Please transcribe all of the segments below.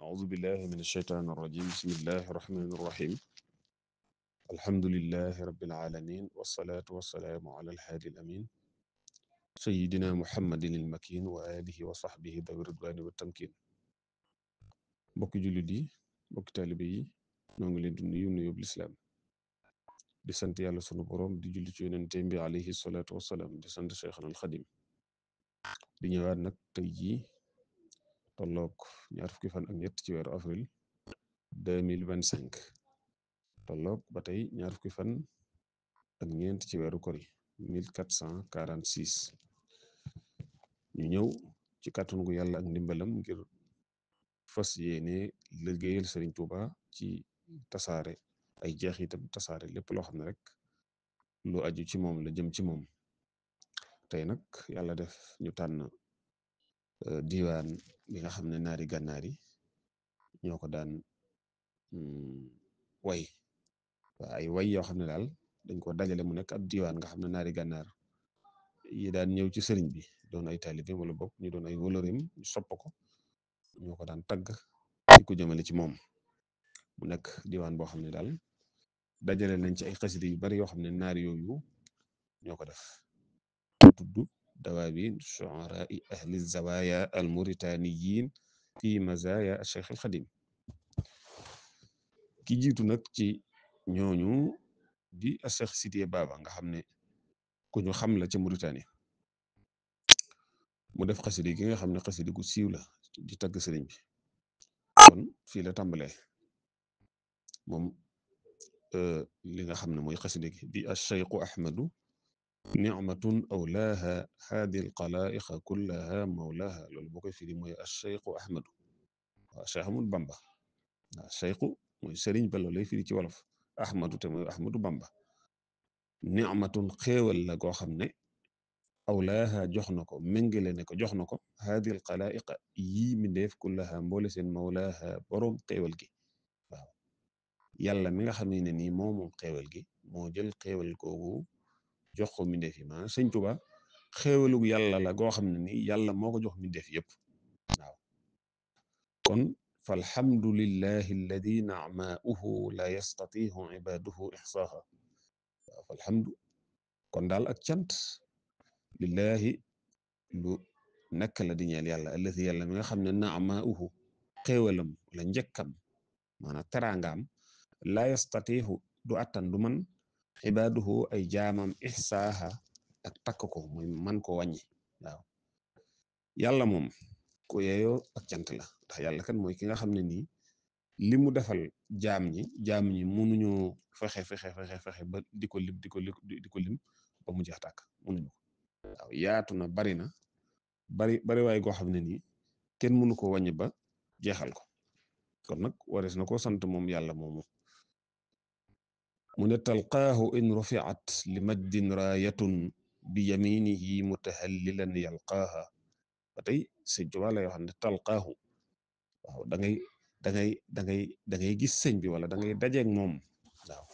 أعوذ بالله من الشيطان الرجيم بسم الله الرحمن الرحيم الحمد لله رب العالمين والصلاة والسلام على الهادي الأمين سيدنا محمد المكين وآله وصحبه ذوي الرضوان والتمكين mbokki jullit yi mbokki taalibe yi ñoo ngi leen di nuyu nuyub lislaam di sant yàlla sunu boroom di julli ci yonenteem bi alayhi salaatu wassalaam di sant Cheikhna al Xadim di ñëwaat nag tey jii tolloog ñaar fukki fan ak ñett ci weeru avril 2025 tolloog ba tey ñaar fukki fan ak ñeent ci weeru kori 1446 ñu ñëw ci kàttanu gu yàlla ak ndimbalam ngir fas yéene liggéeyal Sëriñ Tuuba ci tasaare ay jeexitam tasaare lépp loo xam ne rek lu aju ci moom la jëm ci moom tey nag yàlla def ñu tànn diiwaan bi nga xam ne naari gànnaar yi ñoo ko daan way waa ay way yoo xam ne daal dañ ko dajale mu nekk ab diiwaan nga xam ne naari gànnaar yi daan ñëw ci sëriñ bi doon ay taalibe wala bokk ñu doon ay woloreem ñu sopp ko ñoo ko daan tagg di ko jëmale ci moom mu nekk diiwaan boo xam ne daal dajale nañ ci ay xasida yu bari yoo xam ne naar yooyu ñoo ko def tudd dawaawin shu'ara'i ahli zawaya al muritaniyin fi mazaya Cheikh al Xadim ki jiitu nag ci ñooñu di Cheikh Sidiye Baba nga xam ne ku ñu xam la ca Mauritanie mu def xasida gi nga xam ne xasida gu siiw la di tagg sëriñ bi kon fii la tàmbalee moom li nga xam ne mooy xasida gi di ash-shaykhu ahmadu nicmatun awlaaha haadi alxalaa'iqa kullaha mawlaaha loolu boo koy firi mooy ash-shaykhu ahmadu waaw Cheikh Ahmadu Bamba waaw shaykhu mooy sëriñ ba loolu lay firi ci wolof ahmadu te mooy ahmadu Bamba nicmatun xéewal la goo xam ne awlaaha jox na ko méngale ne ko jox na ko haadil xalaa'iqa yii mindeef kullaha mboole seen mawlaaha boroom xéewal gi waaw yàlla mi nga xam ne nii moom xéewal gi moo jël xéewal googu jox ko mindeef yi maanaam sëñ Tuba xéewalug yàlla la goo xam ne nii yàlla moo ko jox mindeef yépp waaw kon falhamdulillahi alladi na'maa'uhu la yastatiihu ibaaduhu ixsaaha waaw falhamdu kon daal ak cant lillahi lu nekk la di ñeel yàlla alladi yàlla mi nga xam ne na'maa'uhu xéewalam la njëkkam maanaam teraangaam la yastatiihu du attan du man ibaaduhu ay jaamam ixsaaha ak takk ko muy man ko wàññi waaw yàlla moom ku yeeyoo ak cant la ndax yàlla kan mooy ki nga xam ne nii li mu defal jaam ñi mënuñoo fexe ba di ko lim ba mu jeex tàkk mënuñu ko waaw yaatu na bari waay goo xam ne nii kenn mënu ko wàññi ba jeexal ko kon nag warees na ko sant moom yàlla moomu mu ne talqaahu in rufiat li majdin raayatun bi yaminihi mutahallilan yalqaaha ba tey sëñ Tuubaa lay wax ne talqaahu waaw da ngay gis sëñ bi wala da ngay dajeeg moom waaw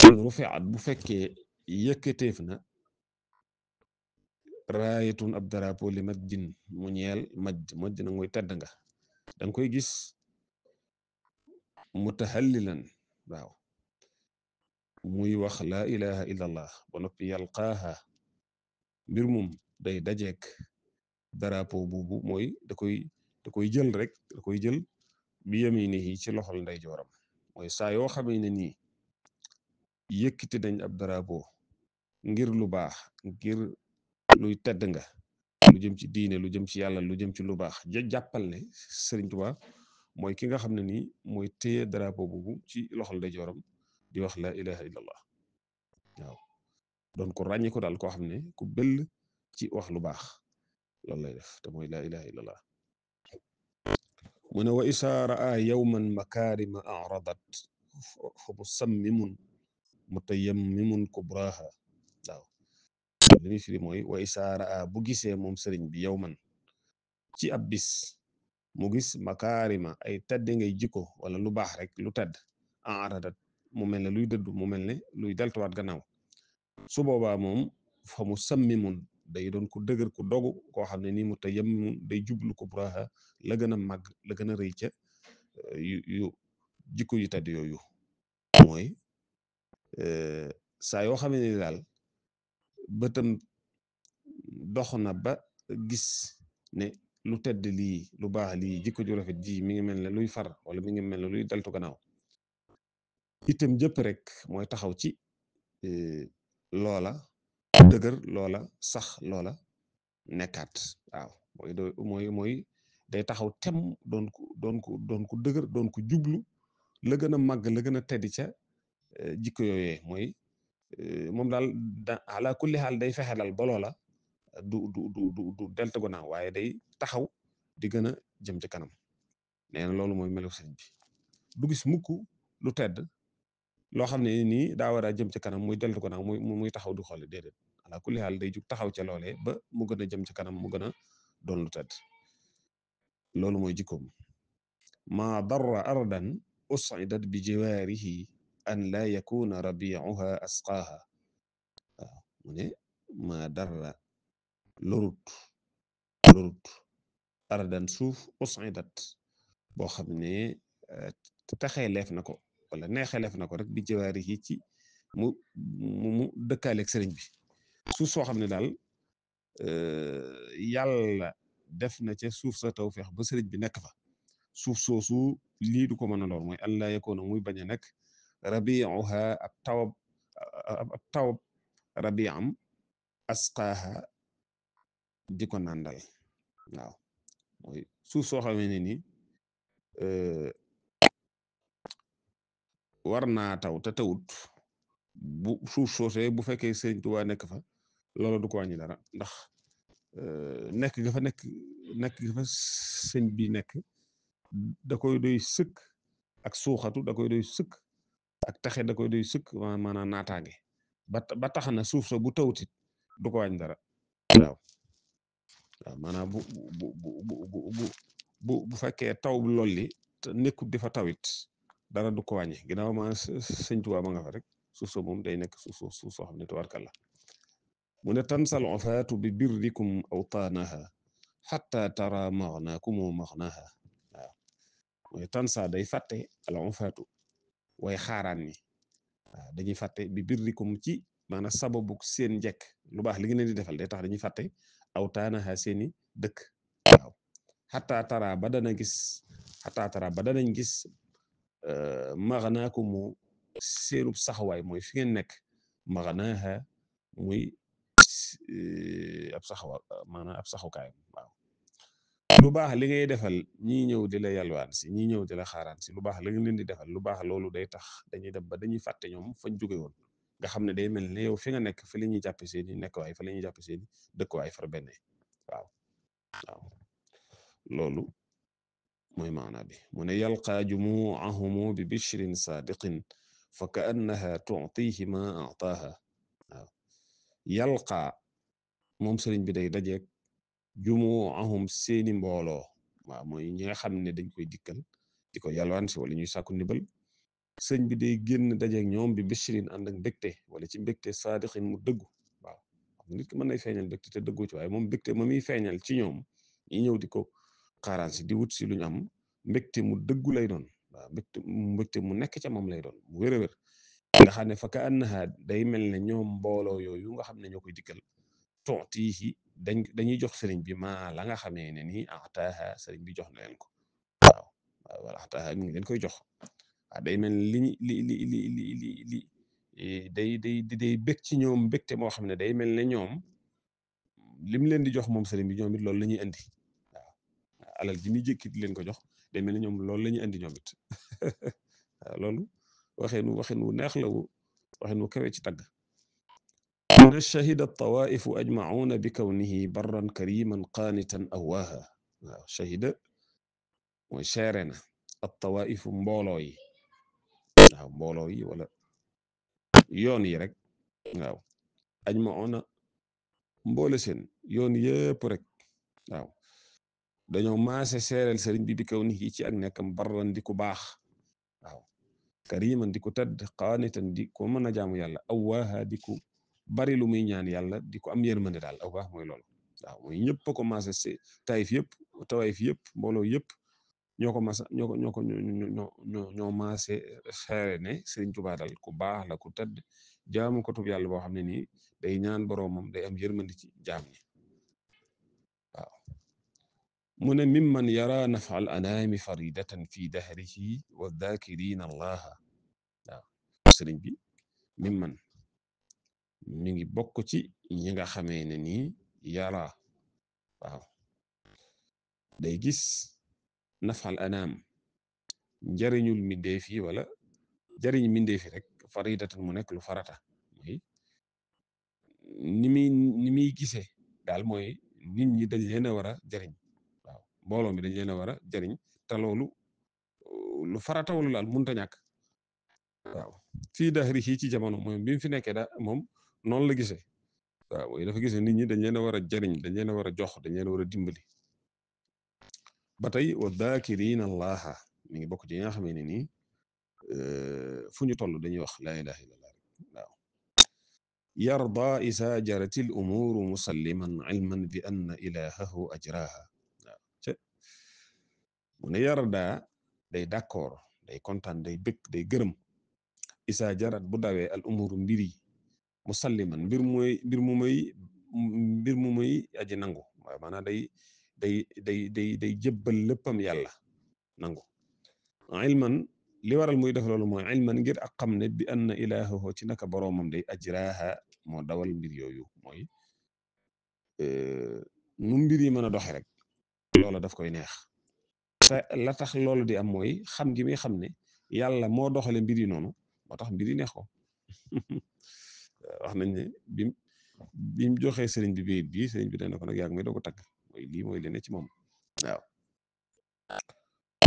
in rufiat bu fekkee yëkkateef na raayatun ab drapeau li majdin mu ñeel majd nag mooy tedd nga danga koy gis mutahallilan waaw muy wax laa ilaha illallah ba noppi yalqaaha mbir moom day dajeek drapeau buubu mooy da koy jël rek da koy jël bi yaminihi ci loxol ndeyjooram mooy saa yoo xamee ne nii yëkkati nañ ab drapeau ngir lu baax ngir luy tedd nga lu jëm ci diine lu jëm ci yàlla lu jëm ci lu baax jàppal ne Sëriñ Tuubaa mooy ki nga xam ne nii mooy téye drapeau boobu ci loxol ndeyjooram di wax la ilaha illallah waaw doon ko ràññee ko daal koo xam ne ku bëll ci wax lu baax loolu lay def te mooy la ilaha illallah mu ne wa isaara a yawman makaarima aradat fa musammimun mutayammimun kubraha waaw li muy firi mooy wa isaara a bu gisee moom sëriñ bi yawman ci ab bis mu gis makaarima ay tedd ngay jikko wala lu baax rek lu tedd aradat mu mel ne luy dëddu mu mel ne luy deltuwaat gannaaw su boobaa moom fa musammimun day doon ku dëgër ku dogu koo xam ne nii mu tayammun day jublu ko buraha la gën a màgg la gën a rëy ca yu jikko yu tedd yooyu mooy saa yoo xam ne daal bëtam dox na ba gis ne lu tedd lii lu baax lii jikko ju rafet ji mi ngi mel ne luy far wala mi ngi mel ne luy deltu gannaaw itam jëpp rek mooy taxaw ci loola dëgër loola sax loola nekkaat waaw mooy day taxaw tem doon ku dëgër doon ku jublu la gën a màgg la gën a tedd ca jikko yooyee mooy moom daal ala kulli xaal day fexe dal ba loola du deltu gannaaw waaye day taxaw di gën a jëm ci kanam nee na loolu mooy melo sëriñ bi du gis mukk lu tedd loo xam ne nii daa war a jëm ci kanam muy deltu gannaaw muy taxaw du xoole déedéet ala kulli xaal day jug taxaw ca loolee ba mu gën a jëm ci kanam mu gën a doon lu tedd loolu mooy jikkoom ma darra ardan us'idat bi jiwaarihi an laa yakuna rabi'uha asqaaha waaw mu ne ma darra lorut ardan suuf us'idat boo xam ne taxee leef na ko wala neexee leef na ko rek bi jiwaarihi ci mu dëkkaaleeg sëriñ bi suuf soo xam ne daal yàlla def na ca suuf sa tawfeex ba sëriñ bi nekk fa suuf soosu lii du ko mën a lool mooy allah yakoona muy bañ a nekk rabiuha ab tawab rabiam asqaaha di ko nàndal waaw mooy suuf soo xamee ne ni war naa taw te tawut bu suuf soosee bu fekkee sëriñ Tuubaa nekk fa loolu du ko wàññi dara ndax nekk ga fa sëñ bi nekk da koy doy sëkk ak suuxatu da koy doy sëkk ak taxe da koy doy sëkk maanaam naataange ba tax na suuf sa bu tawtit du ko wàññi dara waaw maanaam bu fekkee taw bu lolli te nekkut di fa tawit dara du ko wàññi ginnaaw ma sëñ Tuubaa ma nga fa rek suuf sa moom day nekk suuf soo xam ne tabarkalla mu ne tansal ofaatu bi birrikum awtaanaha xatta tara maxnaakum maxnaaha waaw mooy tansa day fàtte al ofaatu way xaaraan ni waaw dañuy fàtte bi birrikum ci maanaam sababu seen njekk lu baax li ngeen leen di defal day tax dañuy fàtte awtaanaha seeni dëkk waaw xatta tara ba danañ gis maxnaakum seenub saxawaay mooy fi ngeen nekk maxnaaha muy ab saxawa maanaam ab saxukaayam waaw lu baax li ngay defal ñi ñëw di la yalwaan si ñi ñëw di la xaaraan si lu baax li nga leen di defal lu baax loolu day tax dañuy dem ba dañuy fàtte ñoom fañ jóge woon nga xam ne day mel ne yow fi nga nekk fa la ñuy jàppe seeni nekkuwaay fa la ñuy jàppe seeni dëkkuwaay far benn waaw loolu mooy maanaa bi mu ne yalqaa jumuahumu bi bishrin saadiqin fa ka annaha tu'tihi ma a'taaha waaw yalqaa moom sëriñ bi day dajeeg jumuahum seeni mbooloo waaw mooy ñi nga xam ne dañ koy dikkal di ko yalwaan si wala ñuy sàkku ndimbal sëñ bi day génn dajeeg ñoom bi bishrin ànd ak mbégte wala ci mbégte saadiqin mu dëggu waaw nit ki mën nay feeñal mbégte te dëggu ci waaye moom mbégte ma muy feeñal ci ñoom ñi ñëw di ko xaaraan si di wut si lu ñu am mbégte mu dëggu lay doon waaw mbégte mu nekk ca moom lay doon mu wér a wér nga xam ne fa ka annaha day mel ne ñoom mbooloo yooyu nga xam ne ñoo koy dikkal tontihi dañuy jox sëriñ bi maa la nga xamee ne ni ataaha sëriñ bi jox na leen ko waaw wala ataaha mi ngi leen koy jox waaw day mel li day bég ci ñoom mbégte moo xam ne day mel ne ñoom lim leen di jox moom sëriñ bi ñoom it loolu la ñuy indi waaw alal ji muy jékki di leen ko jox day mel ne ñoom loolu la ñuy indi ñoom it waaw loolu waxin wu neex la waxin wu kawe ci tagg من شهد الطوائف أجمعون بكونه برا كريما قانتا أواها waaw shahida mooy seere na الطوائف mbooloo yi waaw mbooloo yi wala yoon yi rek waaw ajmauna mboole seen yoon yëpp rek waaw dañoo maase seereel sëriñ bi kawnihi ci ak nekkam barran di ku baax waaw kariman di ku tedd qaanitan di ko mën a jaamu yàlla awaaha di ku bari lu muy ñaan yàlla di ko am yërmande daal aw baax mooy loolu waaw mooy ñëpp a ko maase si taayif yëpp tawaayif yëpp mbooloo yëpp ñoo ko masa ñoo maase xeere ne Sëriñ Tuubaa daal ku baax la ku tëdd jaamu ko tub yàlla boo xam ne nii day ñaan boroomam day am yërmande ci jaam ñi waaw mu ne mimman yara nafa al anaami faridatan fi dahrihi wa dhakirina allaha waaw sëriñ bi mimman mi ngi bokk ci ñi nga xamee ne nii yara waaw day gis nafal anaam njariñul mbindeef yi wala jariñ mbindeef yi rek faridatan mu nekk lu farata mooy ni muy gisee daal mooy nit ñi dañ leen a war a jariñ waaw mbooloo mi dañ leen a war a jariñ te loolu lu farata wala daal mënut a ñàkk waaw fii daxri xii ci jamono mooy bi mu fi nekkee da moom noonu la gisee waaw mooy dafa gisee nit ñi dañ leen a war a jariñ dañ leen a war a jox dañ leen a war a dimbali ba tey wa daakirina allaha mi ngi bokk ci nga xamee ne nii fu ñu toll dañuy wax laa ilaha illallah waaw yarda isa jarati l umuru musalliman ilman bi anna ilahahu ajraha waaw mu ne yarda day d'accord day kontaan day bëgg day gërëm isa jarat bu dawee al umuru mbiri musalliman mbir mu muy aji nangu waaw maanaam day jébbal léppam yàlla nangu ilman li waral muy def loolu mooy ilman ngir ak xam ne bi anna ilahahu ci naka boroomam day ajraha moo dawal mbir yooyu mooy nu mbir yi mën a doxe rek loola daf koy neex te la tax loolu di am mooy xam gi muy xam ne yàlla moo doxale mbir yi noonu moo tax mbir yi neex ko wax nañ ne bim joxee sëriñ bi bayit bi sëriñ bi dana ko nag yàgg may doo ko tagg mooy lii mooy li ne ci moom waaw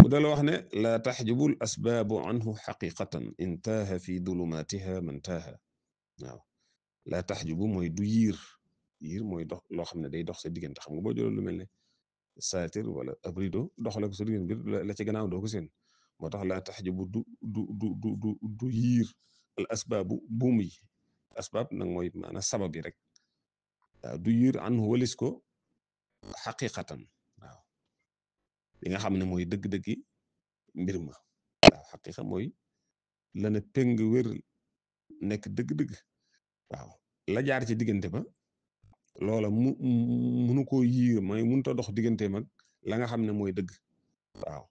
mu dala wax ne laa taxjubul asbaabu anhu xaqiqatan intaaha fi dulumatiha man taaha waaw laa taxjubu mooy du yiir mooy dox loo xam ne day dox sa diggante xam nga boo jëloon lu mel ne saatir wala ab rido doxale ko sa diggante bi la ci gannaaw doo ko seen moo tax laa taxjubu du yiir al asbaabu buum yi asbaab nag mooy maanaam sabab yi rek waaw du yiir anhu walis ko xaqiqatan waaw li nga xam ne mooy dëgg-dëggi mbir ma waaw xaqiqa mooy lana péng wér nekk dëgg-dëgg waaw la jaar ci diggante ba loola munu koo yiir mooy mënuta dox diggante mag la nga xam ne mooy dëgg waaw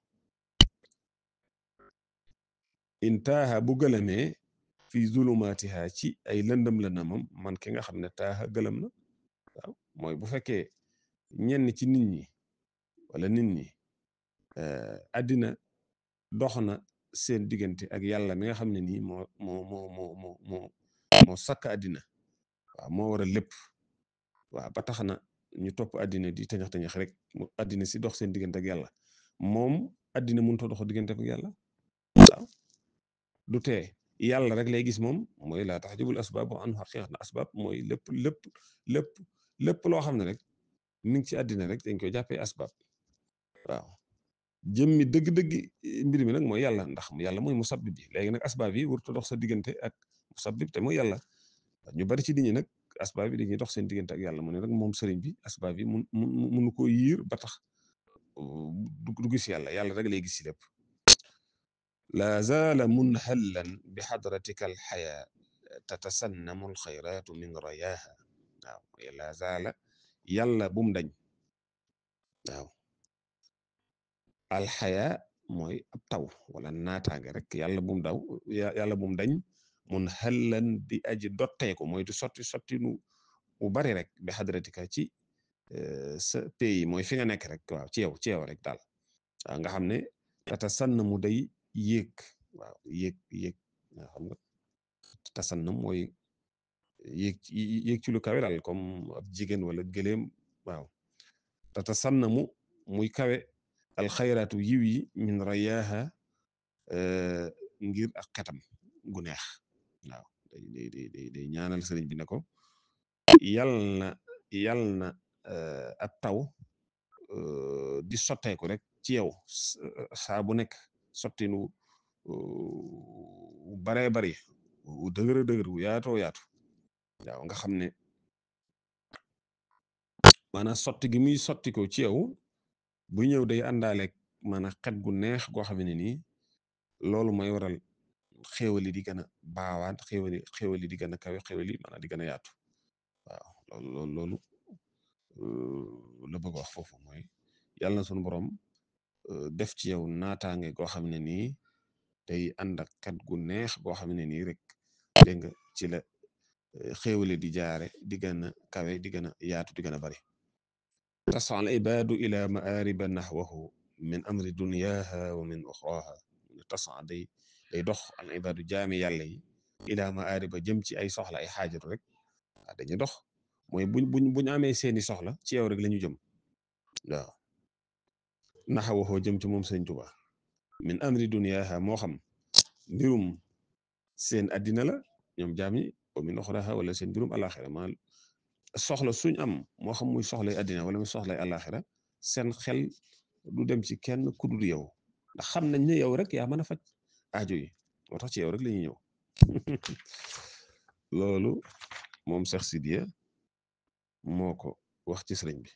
intaaha bu gëlamee fi zulumaatiha ci ay lëndëm lëndëmam man ki nga xam ne taaha gëlam na waaw mooy bu fekkee ñenn ci nit ñi wala nit ñi àddina dox na seen diggante ak yàlla mi nga xam ne nii moo sakk àddina waaw moo war a lépp waaw ba tax na ñu topp àddina di tañax tañax rek mu àddina si dox seen diggante ak yàlla moom àddina mënut a dox diggante ak yàlla waaw du tee yàlla rek lay gis moom mooy laa taxjubul asbaabu an xaqiiqat na asbaab mooy lépp loo xam ne rek mi ngi ci àddina rek dañ koy jàppee asbaab waaw jëmmi dëgg-dëgg mbir mi nag mooy yàlla ndax yàlla mooy musabbib bi léegi nag asbaab yi warut a dox sa diggante ak musabbib te mooy yàlla ñu bari ci nit ñi nag asbaab yi dañuy dox seen diggante ak yàlla mu ne nag moom sëriñ bi asbaab yi munu ko yiir ba tax du gis yàlla rek lay gis ci lépp la zaala munhallan bi xadratika alxayaa tatasannamu alxayraatu min rayaha waaw la zaala yàlla bum dañ waaw alxayaa mooy ab taw wala naataange rek yàlla bum dañ munhallan di aji dotteeku mooy du sotti nu bu bari rek bi xadratika ci sa pays mooy fi nga nekk rek waaw ci yow rek daal waaw nga xam ne tatasannamu day yéeg waaw yéeg nga xam nga tasannam mooy yéeg ci lu kawe daal comme ab jigéen wala gëléem waaw tatasannamu muy kawe alxayraatu yiw yi min rayaha ngir ak xetam gu neex waaw day ñaanal sëriñ bi ne ko yal na ab taw di sotteeku rek ci yow saa bu nekk sottinu baree bari wu dëgër wu yaatoo yaatu waaw nga xam ne maanaam sotti gi muy sotti ko ci yow bu ñëw day àndaaleeg maanaam xet gu neex goo xam ne nii loolu mooy waral xéewali di gën a baawaat xéewali di gën a kawe xéewali maanaam di gën a yaatu waaw loolu la bëgg wax foofu mooy yàlla na sunu borom def ci yow naataange goo xam ne nii day ànd ak xet gu neex goo xam ne nii rek dégg nga ci la xéewale di jaare di gën a kawe di gën a yaatu di gën a bari tas'a al ibaadu ila ma'ariba nahwahu min amri dunyaha wa min uxraha tas'a day dox al ibaadu jaami yàlla yi ila ma'ariba jëm ci ay soxla ay xaajatu rek dañuy dox mooy buñ amee seeni soxla ci yow rek la ñu jëm waaw naxawoo jëm ci moom sëñ Tuubaa min amri duniyaaha moo xam mbirum seen addina la ñoom jaam yi wa min uxraha wala seen mbirum alaxira ma soxla suñ am moo xam muy soxlay addina wala muy soxlay alaxira seen xel du dem ci kenn ku dul yow ndax xam nañ ne yow rek yaa mën a faj aajo yi moo tax ci yow rek la ñuy ñëw loolu moom Cheikh Sidiya moo ko wax ci sëriñ bi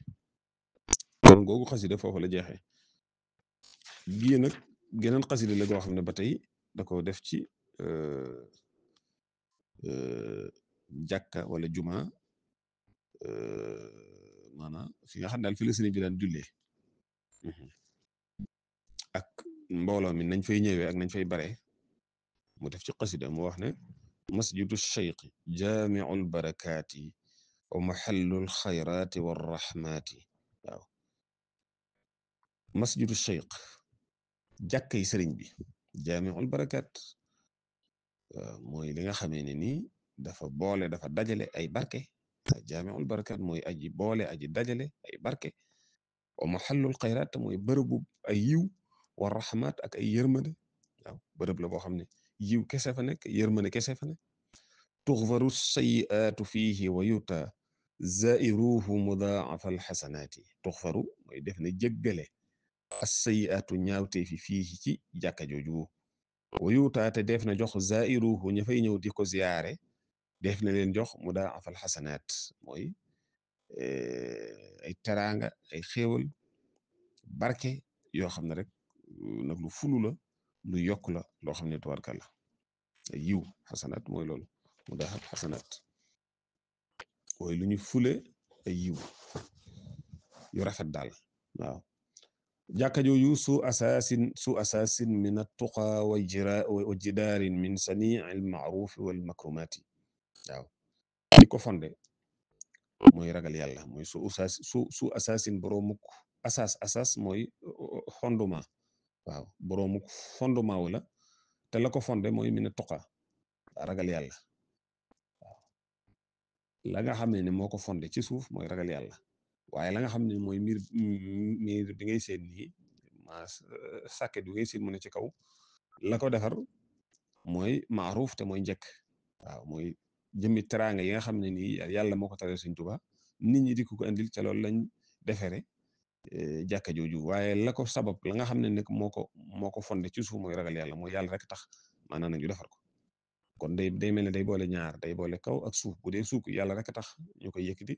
kon googu xasida foofu la jeexee gii nag geneen xasida la goo xam ne ba tey da ko def ci jàkka wala juma maanaam fi nga xam daal fi la sëriñ bi daan jullee ak mbooloo mi nañ fay ñëwee ak nañ fay bare mu def ci xasida mu wax ne masjidu cheikh jaamiul barakaati wa maxallul xayraati warrahmaati waaw masjidu cheikh jàkkay sëriñ bi jaamiul barakaat mooy li nga xamee ne nii dafa boole dafa dajale ay barke jaamiul barakaat mooy aji boole aji dajale ay barke wa maxallul xayraat mooy bërëbu ay yiw war raxmaat ak ay yërmande waaw bërëb la boo xam ne yiw kese fa nekk yërmande kese fa nekk tuxfaru sayiaatu fiihi wa yuta zairuhu mudaafa alxasanaati tuxfaru mooy def na jéggale as sayiaatu ñaawtee fii ci jàkka jooju wa yuta te def na jox zairuhu ña fay ñëw di ko ziyaare def na leen jox mudaafa alxasanaat mooy ay teraanga ay xéewal barke yoo xam ne rek nag lu fulu la lu yokk la loo xam ne tubaarkàlla ay yiw xasanaat mooy loolu mu daaxab xasanaat mooy lu ñu fule ay yiw yu rafet daal waaw jàkka jooju su asaasin min attuqa wa jidaarin min sanii al maaruf wal makrumaati waaw li ko fonde mooy ragal yàlla mooy su asaasin boroomuk asaas mooy fondement waaw boroomuk fondement wala te la ko fonde mooy min attuqa ragal yàlla waaw la nga xam ne moo ko fonde ci suuf mooy ragal yàlla waaye la nga xam ne mooy miir bi ngay seen nii ma sàkket bi ngay seen mu ne ci kaw la ko defar mooy maaruf te mooy njëkk waaw mooy jëmmi teraanga yi nga xam ne nii yàlla moo ko taral Sëñ Tuubaa nit ñi di ko andil ca loolu lañ defere jàkka jooju waaye la ko sabab la nga xam ne nag moo ko fonde ci suuf mooy ragal yàlla mooy yàlla rek tax maanaam nañu defar ko kon day mel ne day boole ñaar day boole kaw ak suuf bu dee suuf yàlla rek tax ñu koy yëkkati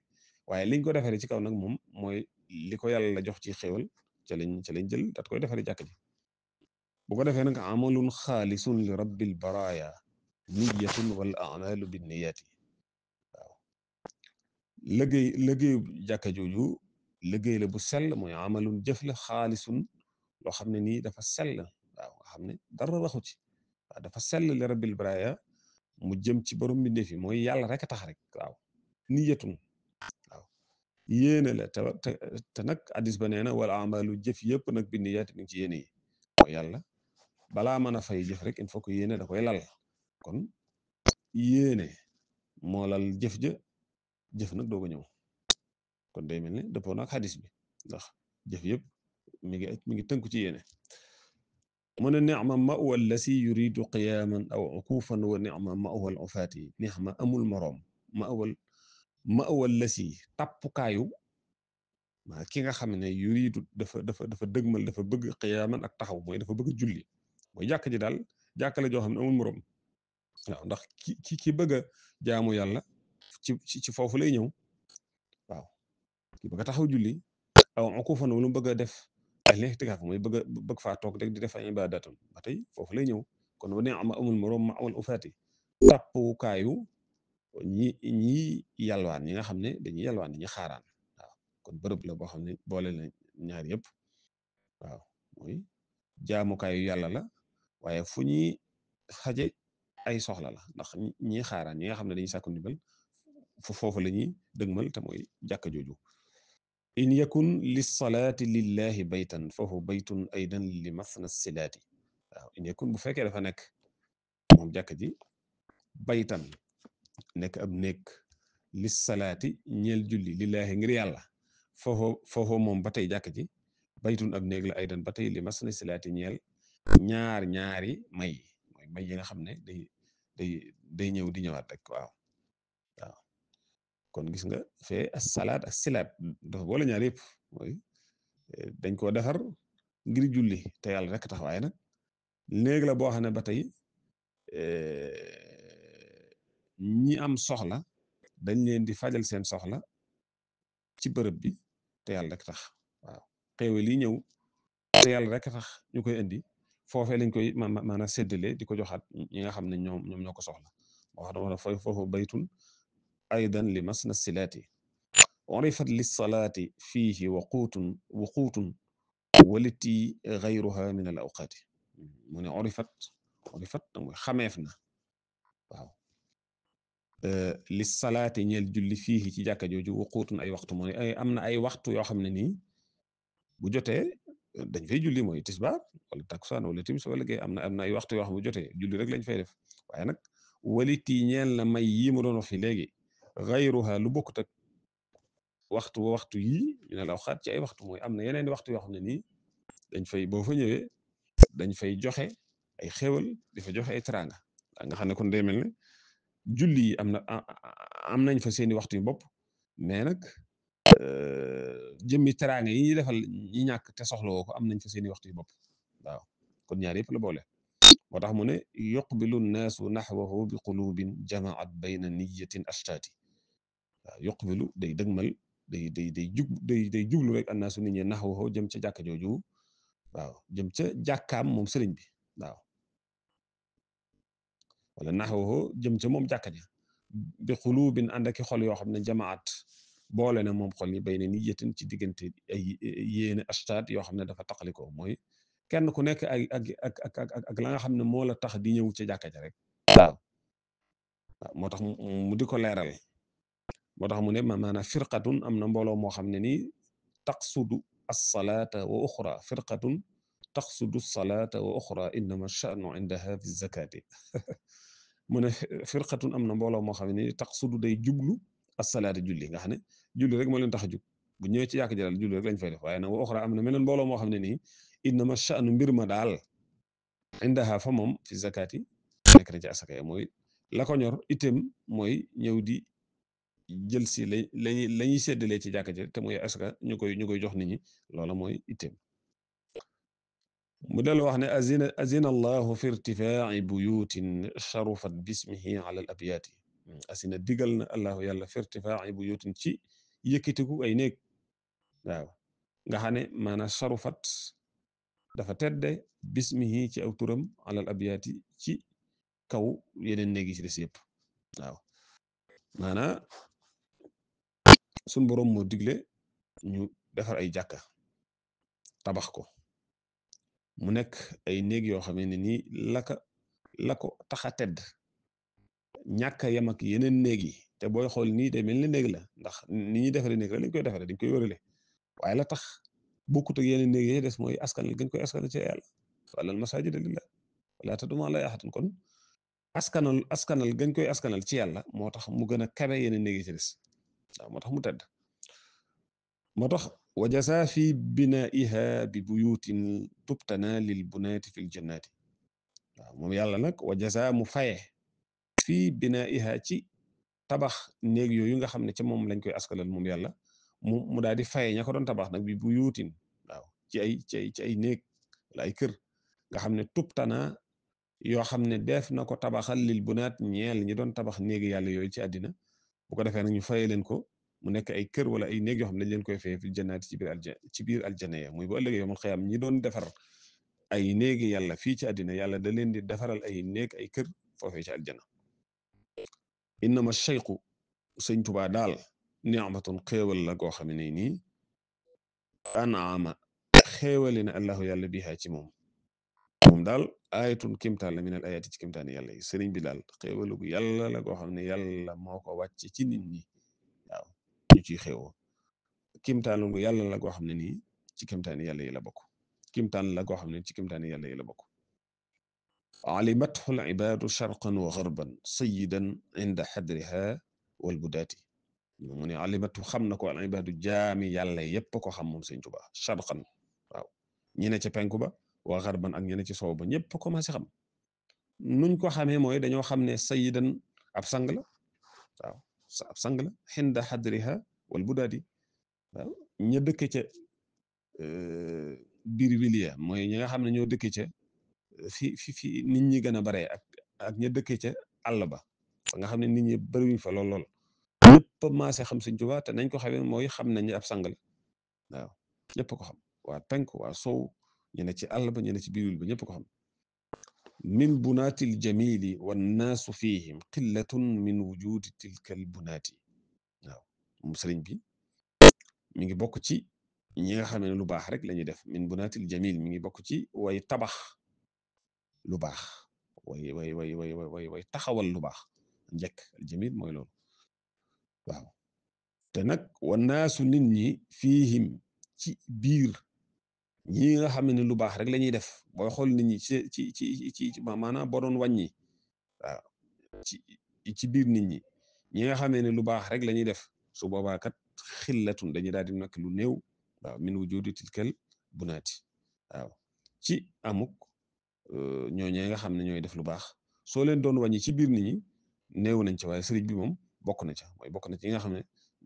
waaye liñ ko defaree ci kaw nag moom mooy li ko yàlla la jox ci xéwal ca lañ jël dat koy defaree jàkk ji bu ko defee nag amalun xaalisun li rabbil baraya niyatun wal amalu bin niyati waaw liggéeyu jàkka jooju liggéey la bu sell mooy amalun jëf la xaalisun loo xam ne nii dafa sell waaw nga xam ne dara waxu ci waaw dafa sell li rabbil baraya mu jëm ci borom mbindeef yi mooy yàlla rek a tax rek waaw niyatun waaw yéene la te nag addis ba nee na wala amalu jëf yëpp nag bi niyaati mi ngi ci yéene yi mooy yàlla balaa mën a fay jëf rek il faut que yéene da koy lal kon yéene moo lal jëf ja jëf nag doog a ñëw kon day mel ne dëppoo nag xadis bi ndax jëf yëpp mi ngi tënku ci yéene mu ne nicma mawa lasi yuridu qiyaaman aw ukufan wa nicma mawa al ufaati nicma amul moroom mawa lasi tappukaayu maa ki nga xam ne yuridu dafa dëgmal dafa bëgg qiyaaman ak taxaw mooy dafa bëgg julli mooy jàkk ji daal jàkk la joo xam ne amul moroom waaw ndax ki bëgg a jaamu yàlla ci foofu lay ñëw waaw ki bëgg a taxaw julli aw ukufan lu bëgg a def ay lixtikaaf mooy bëgg faa toog rek di def ay ibaadatam ba tey foofu lay ñëw kon wane ama amul moroom ma amal ufaati tàppukaayu ñi yalwaan ñi nga xam ne dañuy yalwaan dañuy xaaraan waaw kon bërëb la boo xam ne boole na ñaar yëpp waaw mooy jaamukaayu yàlla la waaye fu ñuy xaje ay soxla la ndax ñi xaaraan ñi nga xam ne dañuy sàkku ndimbal foofu la ñuy dëgmal te mooy jàkka jooju in yakun lissalaati lillahi baytan foofu baytun aydan li masna silaati waaw in yakun bu fekkee dafa nekk moom jàkka ji baytan nekk ab néeg lissalaati ñeel julli lillahi ngir yàlla foofu moom ba tey jàkka ji baytun ab néeg la aydan ba tey li masna silaati ñeel ñaari may mooy may yi nga xam ne day ñëw di ñëwaat rek waaw kon gis nga fee as salaat ak silaat dafa boole ñaar yëpp mooy dañ koo defar ngir julli te yàlla rek tax waaye nag néeg la boo xam ne ba tey ñi am soxla dañ leen di fajal seen soxla ci bërëb bi te yàlla rek tax waaw xéewal yi ñëw te yàlla rek tax ñu koy indi foofee lañ koy maanaam séddale di ko joxaat ñi nga xam ne ñoom ñoo ko soxla moo xam ne foofu baytun aydan li masna silaati urifat lissalaati fiihi wuquutun waliti gayruha min al awqaati mu ne urifat mooy xameef na waaw lissalaati ñeel julli fiihi ci jàkka jooju wuquutun ay waxtu mooy am na ay waxtu yoo xam ne nii bu jotee dañ fay julli mooy tisbaar wala takusaan wala timis wala gee am na ay waxtu yoo xam bu jotee julli rek lañ fay def waaye nag waliti ñeel na may yi mu doon wax fi léegi gayruha lu bokkut ak waxtu yii ñu ne la waxaat ci ay waxtu mooy am na yeneen waxtu yoo xam ne nii dañ fay boo fa ñëwee dañ fay joxe ay xéwal di fa joxe ay teraanga nga xam ne kon day mel ne julli yi am nañ fa seeni waxtu yu bopp mais nag jëmmi teraanga yi ñuy defal ñi ñàkk te soxlawoo ko am nañ fa seeni waxtu yu bopp waaw kon ñaar yëpp la boole moo tax mu ne yuqbilu nnaasu naxwahu bi qulubin jamaat bayna niyatin ashtaati waaw yuqbilu day dëgmal day jublu rek annaasu nit ñi naxwahu jëm ca jàkka jooju waaw jëm ca jàkkaam moom sëriñ bi waaw wala naxwahu jëm ca moom jàkka ja bi qulubin ànd ak xol yoo xam ne jamaat boole na moom xol yi bayna niyatin ci diggante ay yéene ashtaat yoo xam ne dafa taqalikoo mooy kenn ku nekk ak la nga xam ne moo la tax di ñëw ca jàkka ja rek waaw moo tax mu di ko leeral moo tax mu ne maanaam firqatun am na mbooloo moo xam ne nii taqsudu as-salaata wa uxra firqatun taqsudu as-salaata wa uxra innama sha'nu indaha fi zakati mu ne firqatun am na mbooloo moo xam ne nii taqsudu day jublu as-salaata julli nga xam ne julli rek moo leen tax a jug bu ñëwee ci jàkka ja daal julli rek lañ fay def waaye nag wa uxra am na meneen mbooloo moo xam ne nii innama sha'nu mbir ma daal indaha fa moom fi zakati nekk na ci asaka ya mooy la ko ñor itam mooy ñëw di jël si lañuy séddalee ci jàkka ji te mooy asaka ñu koy jox nit ñi loola mooy itam mu del wax ne azina allahu fi irtifaa'i buyutin sharufat bismihi ala al abyaati asina digal na allahu yàlla fi irtifaa'i buyutin ci yëkkatiku ay néeg waaw nga xam ne maanaam sharufat dafa tedde bismihi ci aw turam ala al abyaati ci kaw yeneen néegi ci des yëpp waaw maanaam suñ boroom moo digle ñu defar ay jàkka tabax ko mu nekk ay néeg yoo xam ne nii la ko tax a tedd ñàkk a yem ak yeneen néeg yi te booy xool nii day mel ni néeg la ndax ni ñuy defaree néeg la lañ koy defaree dañ koy wërale waaye la tax bokkut ak yeneen néeg yi des mooy askanal gën koy askanal ci yàlla wala masajida lillah wala tad'u ma'a llaahi ahadan kon askanal gën koy askanal ci yàlla moo tax mu gën a kawe yeneen néeg yi ci des waaw moo tax mu tedd moo tax wa jasa fi binaiha bi buyutin tubtana lil bunaati fil jannaati waaw moom yàlla nag wa jasa mu faye fii binaiha ci tabax néeg yooyu nga xam ne ca moom lañ koy askanal moom yàlla mu daal di faye ña ko doon tabax nag bi buyutin waaw ci ay néeg wala ay kër nga xam ne tubtana yoo xam ne def na ko tabaxal lil bunaat ñeel ñi doon tabax néegi yàlla yooyu ci àddina bu ko defee nag ñu fayee leen ko mu nekk ay kër wala ay néeg yoo xam ne dañ leen koy fayee fil jannaati ci biir aljana ya muy bu ëllëgee yawmal xiyaam ñi doon defar ay néegi yàlla fii ci àddina yàlla da leen di defaral ay néeg ay kër foofee ci aljana innama shayqu sëñ Tuubaa daal ni'matun xéewal la goo xam ne nii an'ama xéewali na allahu yàlla biha ci moom daal ayatun kimtaan la min al ayati ci kimtaani yàlla yi sëriñ bi daal xéewalu gu yàlla la goo xam ne yàlla moo ko wàcc ci nit ñi waaw ñu ciy xéewoo kimtaanu gu yàlla la goo xam ne nii ci kimtaani yàlla yi la bokk kimtaan la goo xam ne ci kimtaani yàlla yi la bokk alimathu al ibadu sharqan wa gharban sayyidan inda xadriha wal budaati mu ne alimatu xam na ko al ibadu jaami yàlla yépp ko xam moom sëñ Tuubaa sharqan waaw ñi ne ca penku ba wa gharban ak ñi ne ci soow ba ñëpp commencé xam nuñ ko xamee mooy dañoo xam ne sayyidan ab sang la waaw ab sang la inda xadriha wal budaati waaw ña dëkk ca biir wilia mooy ñi nga xam ne ñoo dëkk ca fi nit ñi gën a bare ak ña dëkk ca àll ba fa nga xam ne nit ñi bëriwuñ fa lool ñëpp maase xam sëñ Tuubaa te nañ ko xamee mooy xam nañ ab sang la waaw ñëpp ko xam waa penk waa sow ñu ne ci àll ba ñu ne ci biirul ba ñëpp ko xam min bunaatil jamili wannaasu fihim qillatun min wujudi tilkal bunaati waaw moom sëriñ bi mi ngi bokk ci ñi nga xam ne lu baax rek la ñuy def min bunaatil jamil mi ngi bokk ci way tabax lu baax way taxawal lu baax njëkk al jamil mooy loolu waaw te nag wannaasu nit ñi fiihim ci biir ñi nga xam ne lu baax rek la ñuy def booy xool nit ñi ci maanaam boo doon wàññi waaw ci biir nit ñi ñi nga xam ne lu baax rek la ñuy def su boobaa kat xillatun dañuy daal di nekk lu néew waaw min wujudi tilkal bunaati waaw ci amuk ñooñee nga xam ne ñooy def lu baax soo leen doon wàññi ci biir nit ñi néew nañ ca waaye sëriñ bi moom bokk na ca mooy bokk na ci ñi nga xam ne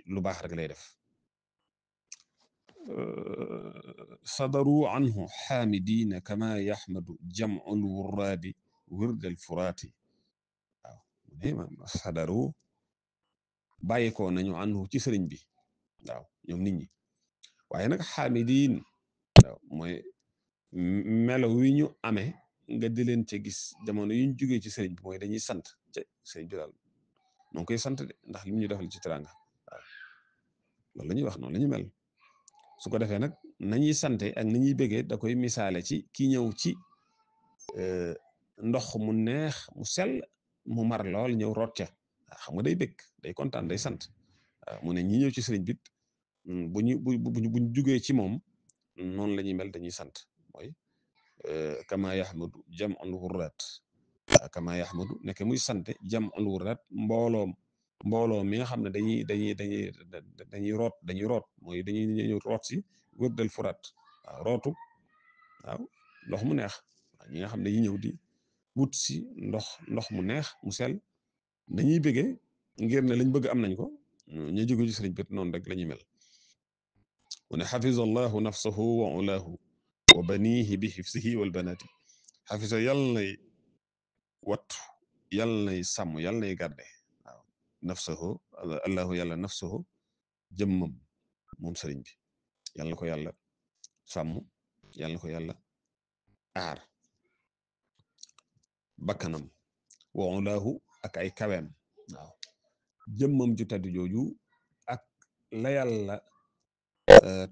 lu baax rek lay def sadaru anhu xaamidina kama yaxmadu jam'ul wurraadi wirdal furaati waaw sadaru bàyyikoo nañu anhu ci sëriñ bi waaw ñoom nit ñi waaye nag xaamidin waaw mooy melo wi ñu amee nga di leen ca gis jamono yuñ jógee ci sëriñ bi mooy dañuy sant ca sëriñ bi daal noo ngi koy sant de ndax li mu ñu defal ci teraanga waaw loolu la ñuy wax noonu la ñu mel su ko defee nag nañuy sante ak ni ñuy bëggee da koy misaale ci ki ñëw ci ndox mu neex mu sell mu mar lool ñëw root ca xam nga day bëgg day kontaan day sant waaw mu ne ñi ñëw ci sëriñ bit buñ jugee ci moom noonu la ñuy mel dañuy sant mooy kama yaxmadu jam'ul wurraat kama yaxmadu nekk muy sant jam'ul wurraat mbooloo mi nga xam ne dañuy root mooy dañuy ñëw root si wërdal furaat waaw rootu waaw ndox mu neex waaw ñi nga xam ne dañuy ñëw di wut si ndox mu neex mu sell dañuy bëggee ngir ne lañ bëgg am nañ ko ñu jóge ci sëriñ bët noonu rek la ñuy mel mu ne xafiza allahu nafsahu wa ulaahu wa banihi bi xifsihi wal banaati xafisa yàlla nay wattu yàlla nay sàmm yàlla nay garde waaw nafsahu allahu yàlla nafsahu jëmmam moom sëriñ bi yàlla na ko yàlla sàmm yàlla na ko yàlla aar bakkanam wa ulaahu ak ay kaweem waaw jëmmam ju tedd jooju ak la yàlla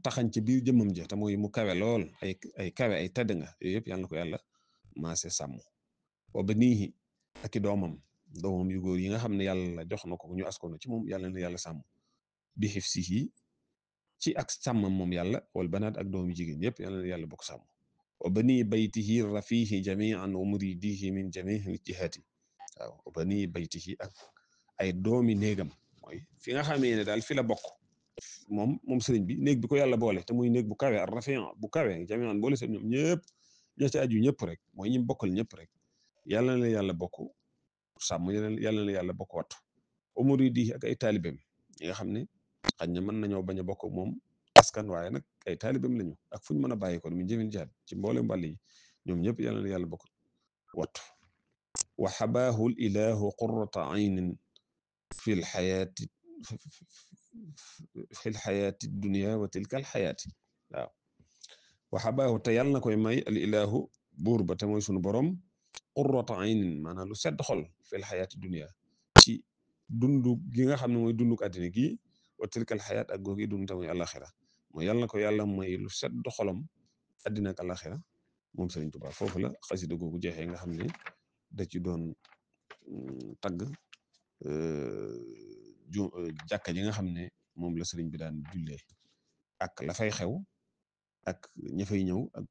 taxañ ci biir jëmmam ja te mooy mu kawe lool ay kawe ay tedd nga yooyu yëpp yàlla na ko yàlla maase sàmm wa banihi ak i doomam yu góor yi nga xam ne yàlla jox na ko ñu askono ci moom yàlla na yàlla sàmm bi xifsihi ci ak sàmmam moom yàlla wal banaat ak doom yu jigéen yëpp yàlla na yàlla bokk sàmm wa bani baytihi rafihi jamian wa muridihi min jamiil jihaati waaw wa bani baytihi ak ay doomi néegam mooy fi nga xamee ne daal fi la bokk moom sëriñ bi néeg bi ko yàlla boole te muy néeg bu kawe rafian bu kawe jamian boole seen ñoom ñëpp ña ci aju ñëpp rek mooy ñi bokkal ñëpp rek yàlla na yàlla bokk sàmm yàlla na yàlla bokk wattu wa muridihi ak ay taalibeem ñi nga xam ne xañ na mën nañoo bañ a bokk moom askan waaye nag ay taalibeem lañu ak fu ñu mën a bàyyi ko mi jëmin jaat ci mboolem wàll yi ñoom ñëpp yàlla na yàlla bokk wattu wa xabaahu ilahu qurrata aynin fi lxayaati fil xayaati dunia wa tilka al xayaati waaw waxabaahu te yàlla na koy may al ilahu buur ba te mooy sunu borom qurrata aynin maanaam lu sedd xol fil xayaati dunia ci dundu gi nga xam ne mooy dunduk àddina gi wa tilka al xayaat ak googi dund te mooy alaxira mooy yàlla na ko yàlla may lu sedd xolam àddina ak alaxira moom Sëriñ Tuubaa foofu la xasida googu jeexee nga xam ne da ci doon tagg jàkka ji nga xam ne moom la sëriñ bi daan jullee ak la fay xew ak ña fay ñëw ak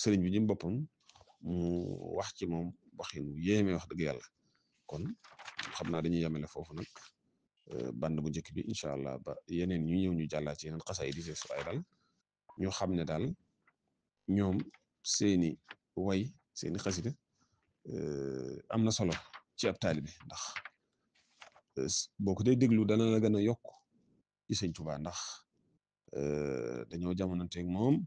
sëriñ bi jëm boppam mu wax ci moom waxinu yéeme wax dëgg yàlla kon xam naa dañuy yemale foofu nag band bu njëkk bi incha allah ba yeneen ñu ñëw ñu jàllaat ci yeneen xasaay di su ay dal ñu xam ne daal ñoom seeni way seeni xasida am na solo ci ab taalibe ndax boo ko dee déglu dana la gën a yokk ci Sëñ Tuubaa ndax dañoo jamonanteeg moom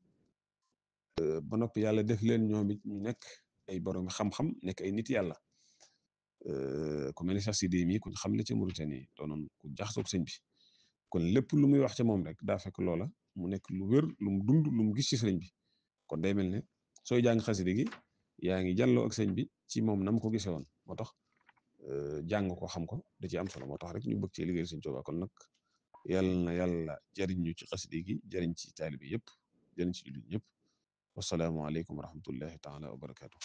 ba noppi yàlla def leen ñoom it ñu nekk ay borom xam-xam nekk ay nit yàlla ku mel ni Cheikh Sidi mi ku xam la ci Mauritanie doonoon ku jaxasoog sëñ bi kon lépp lu muy wax ci moom rek daa fekk loola mu nekk lu wér lu mu dund lu mu gis ci sëñ bi kon day mel ne sooy jàng xasida gi yaa ngi jàlloo ak sëñ bi ci moom nam ko gisee woon moo tax jàng ko xam ko da ci am solo moo tax rek ñu bëgg ci liggéey Sëñ Tuubaa kon nag yàlla na yàlla jariñ ñu ci xasida gi jariñ ci taalibi yëpp jariñ ci jullit ñëpp wasalaamu aleykum wa rahmatullahi taala wa barakaatu